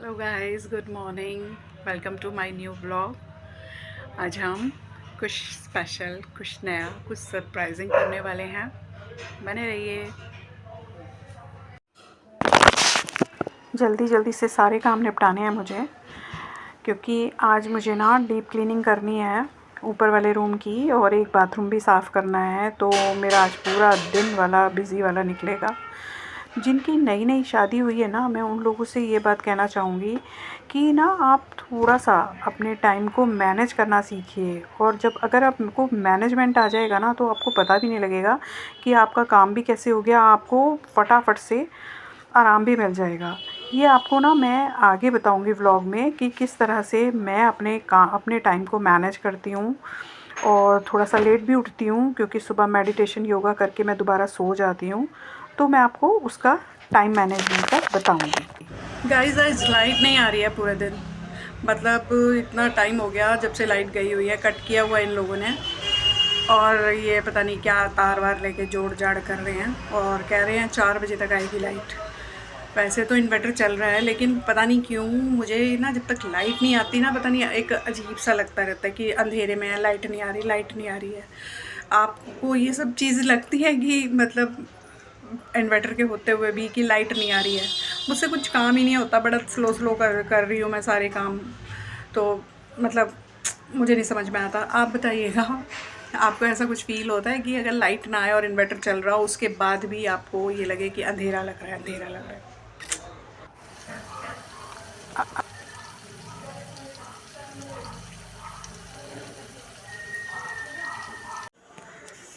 Hello guys, good morning. Welcome to my new blog. आज हम कुछ स्पेशल, कुछ नया, कुछ सरप्राइजिंग करने वाले हैं। बने रहिए। जल्दी जल्दी से सारे काम निपटाने हैं मुझे, क्योंकि आज मुझे ना डीप क्लीनिंग करनी है ऊपर वाले रूम की, और एक बाथरूम भी साफ़ करना है। तो मेरा आज पूरा दिन वाला बिज़ी वाला निकलेगा। जिनकी नई नई शादी हुई है ना, मैं उन लोगों से ये बात कहना चाहूँगी कि ना आप थोड़ा सा अपने टाइम को मैनेज करना सीखिए। और जब अगर आपको मैनेजमेंट आ जाएगा ना, तो आपको पता भी नहीं लगेगा कि आपका काम भी कैसे हो गया। आपको फटाफट से आराम भी मिल जाएगा। ये आपको ना मैं आगे बताऊँगी व्लॉग में कि किस तरह से मैं अपने टाइम को मैनेज करती हूँ। और थोड़ा सा लेट भी उठती हूँ, क्योंकि सुबह मेडिटेशन योगा करके मैं दोबारा सो जाती हूँ। तो मैं आपको उसका टाइम मैनेजमेंट का बताऊँगी। गाइस, आज लाइट नहीं आ रही है पूरे दिन। मतलब इतना टाइम हो गया जब से लाइट गई हुई है। कट किया हुआ इन लोगों ने, और ये पता नहीं क्या तार वार लेके जोड़ जाड़ कर रहे हैं, और कह रहे हैं 4 बजे तक आएगी लाइट। वैसे तो इन्वर्टर चल रहा है, लेकिन पता नहीं क्यों मुझे ना जब तक लाइट नहीं आती ना, पता नहीं एक अजीब सा लगता रहता है कि अंधेरे में है, लाइट नहीं आ रही, लाइट नहीं आ रही है। आपको ये सब चीज़ लगती है कि मतलब इन्वर्टर के होते हुए भी कि लाइट नहीं आ रही है? मुझसे कुछ काम ही नहीं होता, बड़ा स्लो स्लो कर रही हूँ मैं सारे काम। तो मतलब मुझे नहीं समझ में आता। आप बताइएगा, आपको ऐसा कुछ फ़ील होता है कि अगर लाइट ना आए और इन्वर्टर चल रहा हो, उसके बाद भी आपको ये लगे कि अंधेरा लग रहा है, अंधेरा लग रहा है?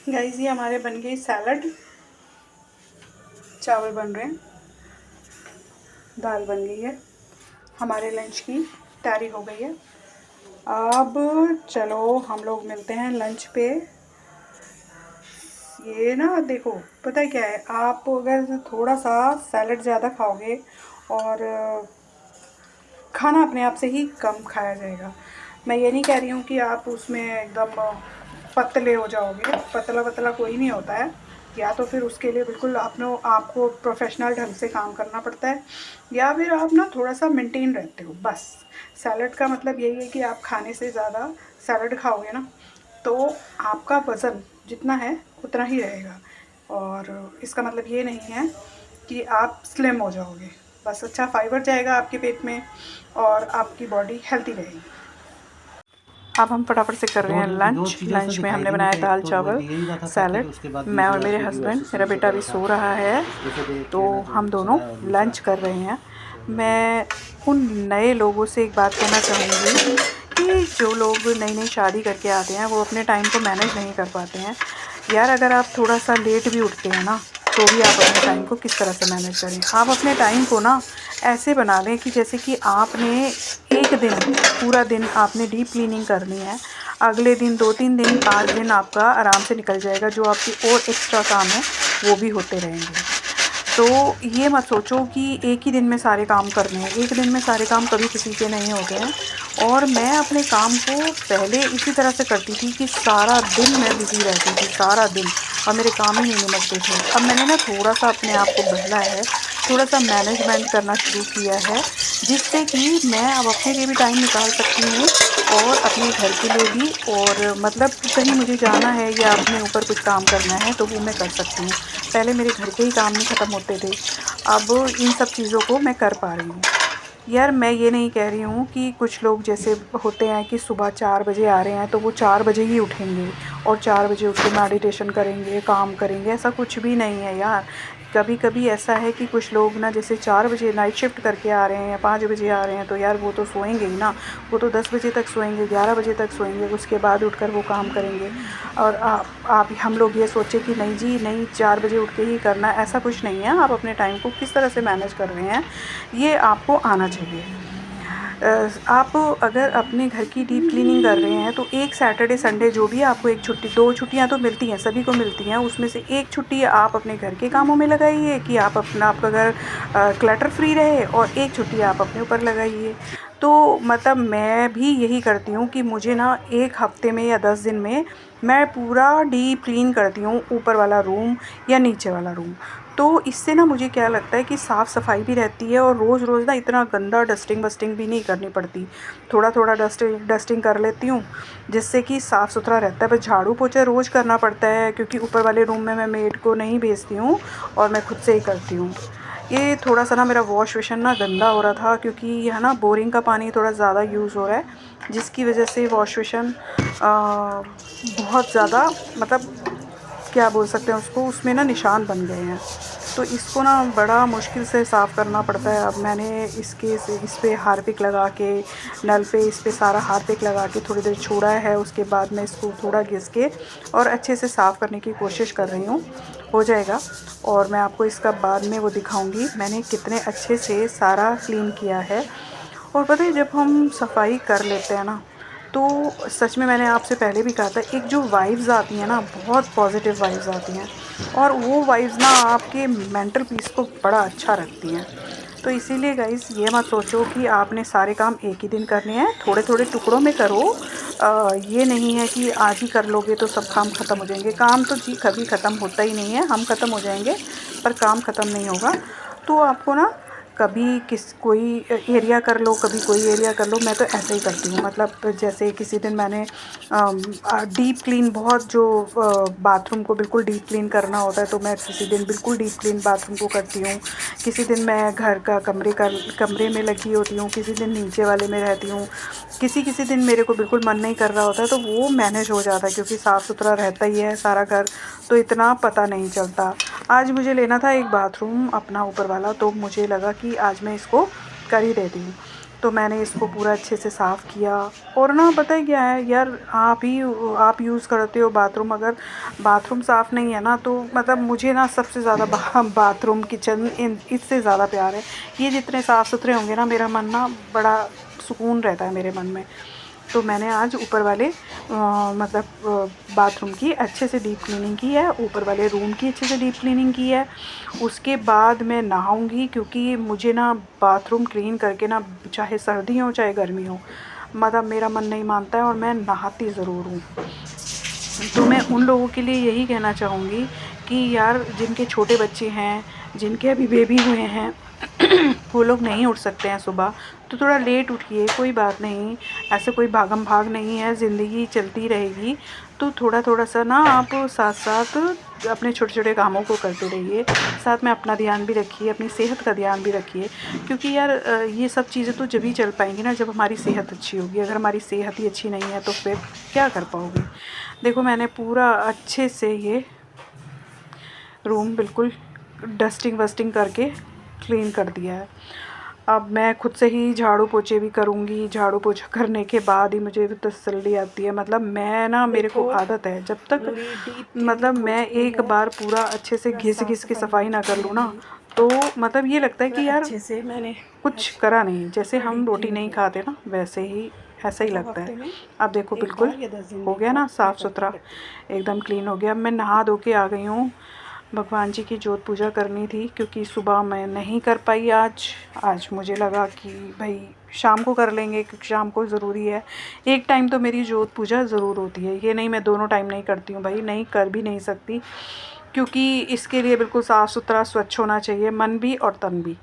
गाइस, ये हमारे बन गई सैलड, चावल बन रहे हैं, दाल बन गई है, हमारे लंच की तैयारी हो गई है। अब चलो हम लोग मिलते हैं लंच पे। ये ना देखो, पता है क्या है, आप अगर थोड़ा सा सैलड ज़्यादा खाओगे और खाना अपने आप से ही कम खाया जाएगा। मैं ये नहीं कह रही हूँ कि आप उसमें एकदम पतले हो जाओगे। पतला पतला कोई नहीं होता है। या तो फिर उसके लिए बिल्कुल आपको प्रोफेशनल ढंग से काम करना पड़ता है, या फिर आप ना थोड़ा सा मेंटेन रहते हो बस। सैलड का मतलब यही है कि आप खाने से ज़्यादा सैलड खाओगे ना, तो आपका वज़न जितना है उतना ही रहेगा। और इसका मतलब ये नहीं है कि आप स्लिम हो जाओगे। बस अच्छा फाइबर जाएगा आपके पेट में और आपकी बॉडी हेल्दी रहेगी। अब हम फटाफट से कर रहे हैं लंच। लंच में हमने बनाया दाल चावल सैलड। मैं और मेरे हस्बैंड, मेरा बेटा अभी सो रहा है, तो हम दोनों लंच कर रहे हैं। मैं उन नए लोगों से एक बात कहना चाहूँगी कि जो लोग नई नई शादी करके आते हैं, वो अपने टाइम को मैनेज नहीं कर पाते हैं। यार, अगर आप थोड़ा सा लेट भी उठते हैं ना, तो भी आप अपने टाइम को किस तरह से मैनेज करें। आप अपने टाइम को ना ऐसे बना लें कि जैसे कि आपने एक दिन, पूरा दिन आपने डीप क्लीनिंग करनी है। अगले दिन 2-3 दिन, 5 दिन आपका आराम से निकल जाएगा। जो आपकी और एक्स्ट्रा काम है वो भी होते रहेंगे। तो ये मत सोचो कि एक ही दिन में सारे काम करने हैं। एक दिन में सारे काम कभी किसी के नहीं होते हैं। और मैं अपने काम को पहले इसी तरह से करती थी कि सारा दिन मैं बिज़ी रहती थी, सारा दिन, और मेरे काम ही नहीं निपटते थे। अब मैंने ना थोड़ा सा अपने आप को बदला है, थोड़ा सा मैनेजमेंट करना शुरू किया है, जिससे कि मैं अब अपने लिए भी टाइम निकाल सकती हूँ और अपने घर के लिए भी। और मतलब कहीं मुझे जाना है या अपने ऊपर कुछ काम करना है तो वो मैं कर सकती हूँ। पहले मेरे घर के ही काम नहीं ख़त्म होते थे, अब इन सब चीज़ों को मैं कर पा रही हूँ। यार, मैं ये नहीं कह रही हूँ कि कुछ लोग जैसे होते हैं कि सुबह 4 बजे आ रहे हैं तो वो 4 बजे ही उठेंगे और 4 बजे उठ के मेडिटेशन करेंगे, काम करेंगे। ऐसा कुछ भी नहीं है यार। कभी कभी ऐसा है कि कुछ लोग ना जैसे 4 बजे नाइट शिफ्ट करके आ रहे हैं या 5 बजे आ रहे हैं, तो यार वो तो सोएंगे ही ना। वो तो 10 बजे तक सोएंगे, 11 बजे तक सोएंगे, उसके बाद उठकर वो काम करेंगे। और आप हम लोग ये सोचे कि नहीं जी नहीं, 4 बजे उठ के ही करना है, ऐसा कुछ नहीं है। आप अपने टाइम को किस तरह से मैनेज कर रहे हैं, ये आपको आना चाहिए। आप अगर अपने घर की डीप क्लीनिंग कर रहे हैं, तो एक सैटरडे संडे जो भी आपको एक छुट्टी, 2 छुट्टियां तो मिलती हैं, सभी को मिलती हैं, उसमें से एक छुट्टी आप अपने घर के कामों में लगाइए कि आपका घर क्लटर फ्री रहे, और एक छुट्टी आप अपने ऊपर लगाइए। तो मतलब मैं भी यही करती हूँ कि मुझे ना एक हफ्ते में या 10 दिन में मैं पूरा डीप क्लीन करती हूँ, ऊपर वाला रूम या नीचे वाला रूम। तो इससे ना मुझे क्या लगता है कि साफ़ सफाई भी रहती है और रोज़ रोज़ ना इतना गंदा डस्टिंग वस्टिंग भी नहीं करनी पड़ती। थोड़ा थोड़ा डस्टिंग कर लेती हूँ जिससे कि साफ़ सुथरा रहता है। बस झाड़ू पोछा रोज़ करना पड़ता है क्योंकि ऊपर वाले रूम में मैं मेड को नहीं भेजती हूँ और मैं खुद से ही करती हूँ। ये थोड़ा सा ना मेरा वॉश बेसिन ना गंदा हो रहा था क्योंकि है ना बोरिंग का पानी थोड़ा ज़्यादा यूज़ हो रहा है, जिसकी वजह से वॉश बेसिन बहुत ज़्यादा मतलब क्या बोल सकते हैं उसको, उसमें ना निशान बन गए हैं। तो इसको ना बड़ा मुश्किल से साफ़ करना पड़ता है। अब मैंने इस पे हार्पिक लगा के, नल पे इस पे सारा हार्पिक लगा के थोड़ी देर छोड़ा है। उसके बाद मैं इसको थोड़ा घिस के और अच्छे से साफ़ करने की कोशिश कर रही हूँ। हो जाएगा और मैं आपको इसका बाद में वो दिखाऊंगी मैंने कितने अच्छे से सारा क्लीन किया है। और पता है जब हम सफाई कर लेते हैं ना तो सच में मैंने आपसे पहले भी कहा था, एक जो वाइब्स आती हैं ना, बहुत पॉजिटिव वाइब्स आती हैं और वो वाइब्स ना आपके मेंटल पीस को बड़ा अच्छा रखती हैं। तो इसीलिए गाइस ये मत सोचो कि आपने सारे काम एक ही दिन करने हैं, थोड़े थोड़े टुकड़ों में करो। ये नहीं है कि आज ही कर लोगे तो सब काम ख़त्म हो जाएंगे। काम तो जी कभी ख़त्म होता ही नहीं है, हम ख़त्म हो जाएंगे पर काम ख़त्म नहीं होगा। तो आपको ना कभी कोई एरिया कर लो, कभी कोई एरिया कर लो। मैं तो ऐसे ही करती हूँ, मतलब जैसे किसी दिन मैंने डीप क्लीन, बहुत जो बाथरूम को बिल्कुल डीप क्लीन करना होता है तो मैं किसी दिन बिल्कुल डीप क्लीन बाथरूम को करती हूँ। किसी दिन मैं घर का कमरे में लगी होती हूँ, किसी दिन नीचे वाले में रहती हूँ। किसी दिन मेरे को बिल्कुल मन नहीं कर रहा होता है तो वो मैनेज हो जाता है क्योंकि साफ़ सुथरा रहता ही है सारा घर, तो इतना पता नहीं चलता। आज मुझे लेना था एक बाथरूम अपना ऊपर वाला, तो मुझे लगा कि आज मैं इसको कर ही देती हूँ। तो मैंने इसको पूरा अच्छे से साफ़ किया। और ना पता है क्या है यार, आप यूज़ करते हो बाथरूम, अगर बाथरूम साफ़ नहीं है ना तो मतलब मुझे ना सबसे ज़्यादा बाथरूम किचन इससे ज़्यादा प्यार है। ये जितने साफ़ सुथरे होंगे ना मेरा मन ना बड़ा सुकून रहता है मेरे मन में। तो मैंने आज ऊपर वाले बाथरूम की अच्छे से डीप क्लीनिंग की है, ऊपर वाले रूम की अच्छे से डीप क्लीनिंग की है। उसके बाद मैं नहाऊंगी क्योंकि मुझे ना बाथरूम क्लीन करके ना, चाहे सर्दी हो चाहे गर्मी हो, मतलब मेरा मन नहीं मानता है और मैं नहाती ज़रूर हूँ। तो मैं उन लोगों के लिए यही कहना चाहूँगी कि यार जिनके छोटे बच्चे हैं, जिनके अभी बेबी हुए हैं वो लोग नहीं उठ सकते हैं सुबह, तो थोड़ा लेट उठिए, कोई बात नहीं। ऐसे कोई भागम भाग नहीं है, ज़िंदगी चलती रहेगी। तो थोड़ा थोड़ा सा ना आप साथ साथ अपने छोटे छोटे कामों को करते रहिए, साथ में अपना ध्यान भी रखिए, अपनी सेहत का ध्यान भी रखिए। क्योंकि यार ये सब चीज़ें तो जब ही चल पाएंगी ना जब हमारी सेहत अच्छी होगी। अगर हमारी सेहत ही अच्छी नहीं है तो फिर क्या कर पाओगे। देखो मैंने पूरा अच्छे से ये रूम बिल्कुल डस्टिंग वस्टिंग करके क्लीन कर दिया है। अब मैं खुद से ही झाड़ू पोछे भी करूँगी। झाड़ू पोछा करने के बाद ही मुझे तसल्ली आती है। मतलब मैं ना, मेरे को आदत है जब तक मतलब मैं एक बार पूरा अच्छे से घिस के सफाई ना कर लूँ ना, तो मतलब ये लगता है कि यार अच्छे से मैंने कुछ करा नहीं। जैसे हम रोटी नहीं खाते ना वैसे ही ऐसा ही लगता है। अब देखो बिल्कुल हो गया ना साफ़ सुथरा, एकदम क्लीन हो गया। अब मैं नहा धो के आ गई हूँ। भगवान जी की जोत पूजा करनी थी क्योंकि सुबह मैं नहीं कर पाई आज मुझे लगा कि भाई शाम को कर लेंगे क्योंकि शाम को ज़रूरी है। एक टाइम तो मेरी जोत पूजा ज़रूर होती है, ये नहीं मैं दोनों टाइम नहीं करती हूँ भाई, नहीं कर भी नहीं सकती क्योंकि इसके लिए बिल्कुल साफ़ सुथरा स्वच्छ होना चाहिए, मन भी और तन भी।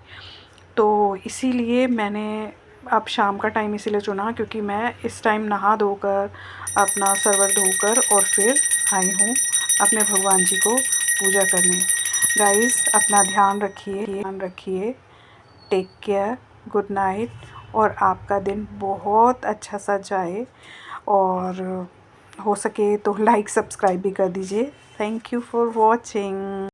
तो इसीलिए मैंने अब शाम का टाइम इसीलिए चुना क्योंकि मैं इस टाइम नहा धोकर अपना सरवर धोकर और फिर आई हूँ अपने भगवान जी को पूजा करने। गाइस अपना ध्यान रखिए, टेक केयर, गुड नाइट, और आपका दिन बहुत अच्छा सा जाए। और हो सके तो लाइक सब्सक्राइब भी कर दीजिए। Thank you for watching.